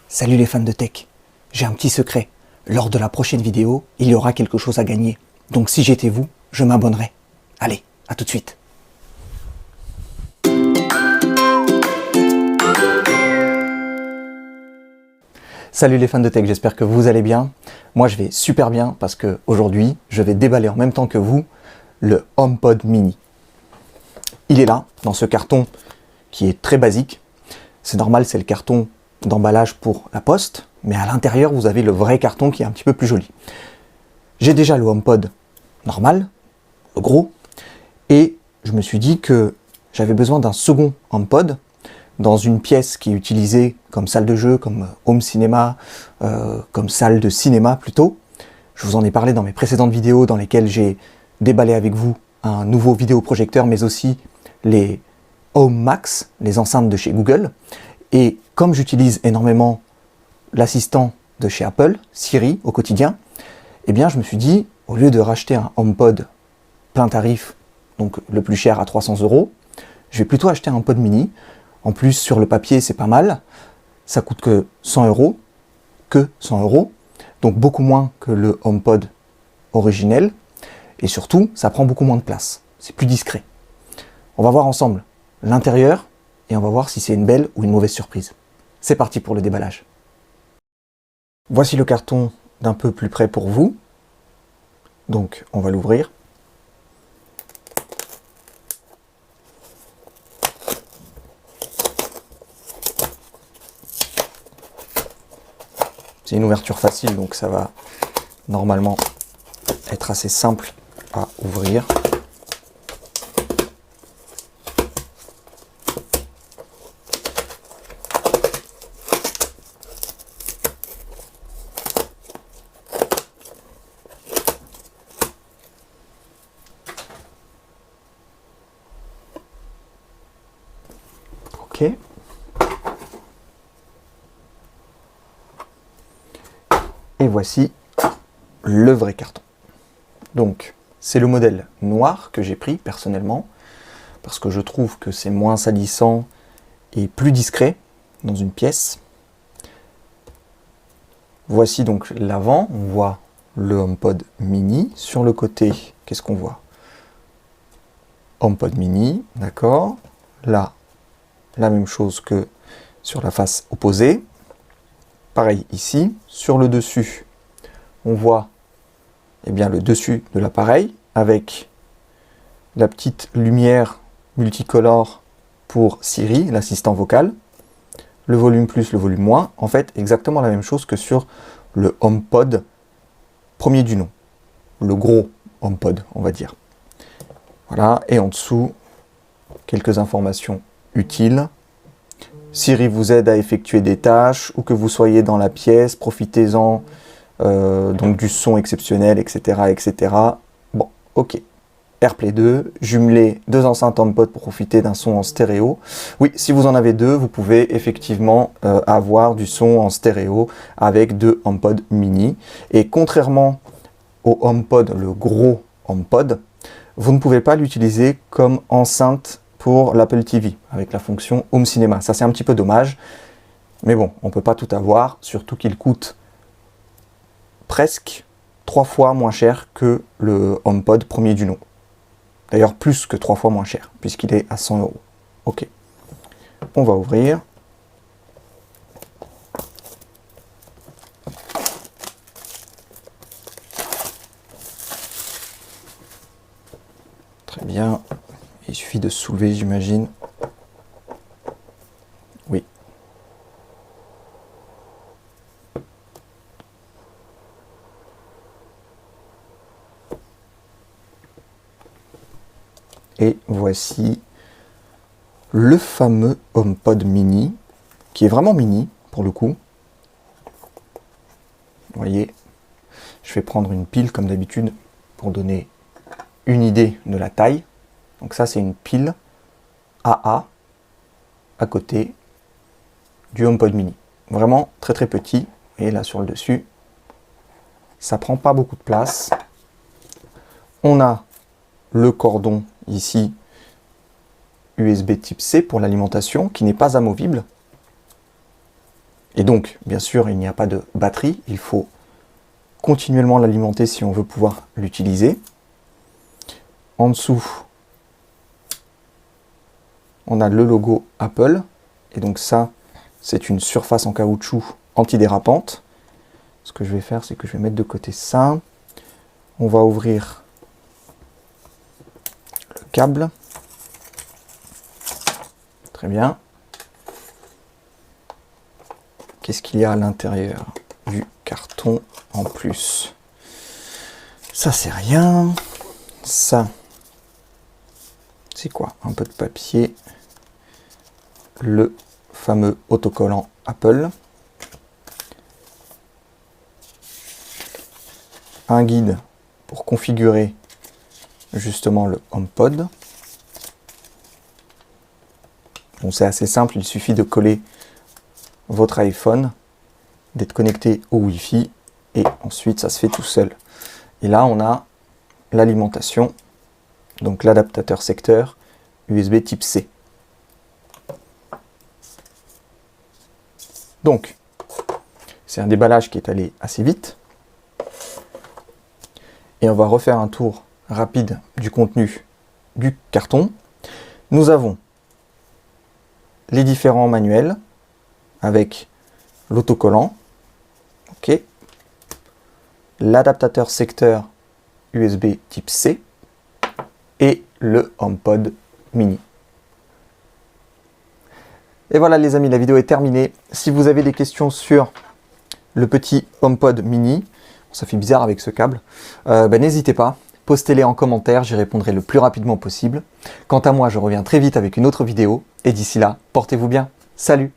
Salut les fans de tech, j'ai un petit secret. Lors de la prochaine vidéo, il y aura quelque chose à gagner. Donc si j'étais vous, je m'abonnerais. Allez, à tout de suite. Salut les fans de tech, j'espère que vous allez bien. Moi je vais super bien parce que aujourd'hui, je vais déballer en même temps que vous le HomePod mini. Il est là, dans ce carton qui est très basique. C'est normal, c'est le carton d'emballage pour la poste, mais à l'intérieur vous avez le vrai carton qui est un petit peu plus joli. J'ai déjà le HomePod normal, le gros, et je me suis dit que j'avais besoin d'un second HomePod dans une pièce qui est utilisée comme salle de jeu, comme home cinéma, comme salle de cinéma plutôt. Je vous en ai parlé dans mes précédentes vidéos dans lesquelles j'ai déballé avec vous un nouveau vidéoprojecteur, mais aussi les Home Max, les enceintes de chez Google. Et comme j'utilise énormément l'assistant de chez Apple, Siri, au quotidien, eh bien je me suis dit, au lieu de racheter un HomePod plein tarif, donc le plus cher à 300 €, je vais plutôt acheter un HomePod mini. En plus, sur le papier, c'est pas mal. Ça coûte que 100 €, donc beaucoup moins que le HomePod originel. Et surtout, ça prend beaucoup moins de place. C'est plus discret. On va voir ensemble l'intérieur et on va voir si c'est une belle ou une mauvaise surprise. C'est parti pour le déballage. Voici le carton d'un peu plus près pour vous. Donc, on va l'ouvrir. C'est une ouverture facile, donc ça va normalement être assez simple à ouvrir. Ok. Et voici le vrai carton. Donc, c'est le modèle noir que j'ai pris personnellement, parce que je trouve que c'est moins salissant et plus discret dans une pièce. Voici donc l'avant, on voit le HomePod mini. Sur le côté, qu'est-ce qu'on voit? HomePod mini, d'accord. Là, la même chose que sur la face opposée. Pareil ici, sur le dessus, on voit bien, le dessus de l'appareil avec la petite lumière multicolore pour Siri, l'assistant vocal, le volume plus, le volume moins. En fait, exactement la même chose que sur le HomePod premier du nom, le gros HomePod, on va dire. Voilà, et en dessous, quelques informations utiles. Siri vous aide à effectuer des tâches, ou que vous soyez dans la pièce, profitez-en donc du son exceptionnel, etc., etc. Bon, ok. AirPlay 2, jumelez deux enceintes HomePod pour profiter d'un son en stéréo. Oui, si vous en avez deux, vous pouvez effectivement avoir du son en stéréo avec deux HomePod mini. Et contrairement au HomePod, le gros HomePod, vous ne pouvez pas l'utiliser comme enceinte pour l'Apple TV, avec la fonction Home Cinéma. Ça, c'est un petit peu dommage, mais bon, on ne peut pas tout avoir, surtout qu'il coûte presque 3 fois moins cher que le HomePod premier du nom. D'ailleurs, plus que 3 fois moins cher, puisqu'il est à 100 €. Ok. On va ouvrir. Très bien. Il suffit de soulever, j'imagine. Oui. Et voici le fameux HomePod mini, qui est vraiment mini, pour le coup. Vous voyez, je vais prendre une pile, comme d'habitude, pour donner une idée de la taille. Donc ça, c'est une pile AA à côté du HomePod mini. Vraiment très très petit. Et là, sur le dessus, ça prend pas beaucoup de place. On a le cordon ici USB type C pour l'alimentation, qui n'est pas amovible. Et donc, bien sûr, il n'y a pas de batterie. Il faut continuellement l'alimenter si on veut pouvoir l'utiliser. En dessous, on a le logo Apple. Et donc ça, c'est une surface en caoutchouc antidérapante. Ce que je vais faire, c'est que je vais mettre de côté ça. On va ouvrir le câble. Très bien. Qu'est-ce qu'il y a à l'intérieur du carton en plus? Ça, c'est rien. Ça, c'est quoi? Un peu de papier. Le fameux autocollant Apple. Un guide pour configurer justement le HomePod. Bon, c'est assez simple, il suffit de coller votre iPhone, d'être connecté au Wi-Fi et ensuite ça se fait tout seul. Et là on a l'alimentation, donc l'adaptateur secteur USB type C. Donc c'est un déballage qui est allé assez vite. Et on va refaire un tour rapide du contenu du carton. Nous avons les différents manuels avec l'autocollant, ok, l'adaptateur secteur USB type C et le HomePod mini. Et voilà les amis, la vidéo est terminée. Si vous avez des questions sur le petit HomePod mini, ça fait bizarre avec ce câble, n'hésitez pas, postez-les en commentaire, j'y répondrai le plus rapidement possible. Quant à moi, je reviens très vite avec une autre vidéo, et d'ici là, portez-vous bien. Salut!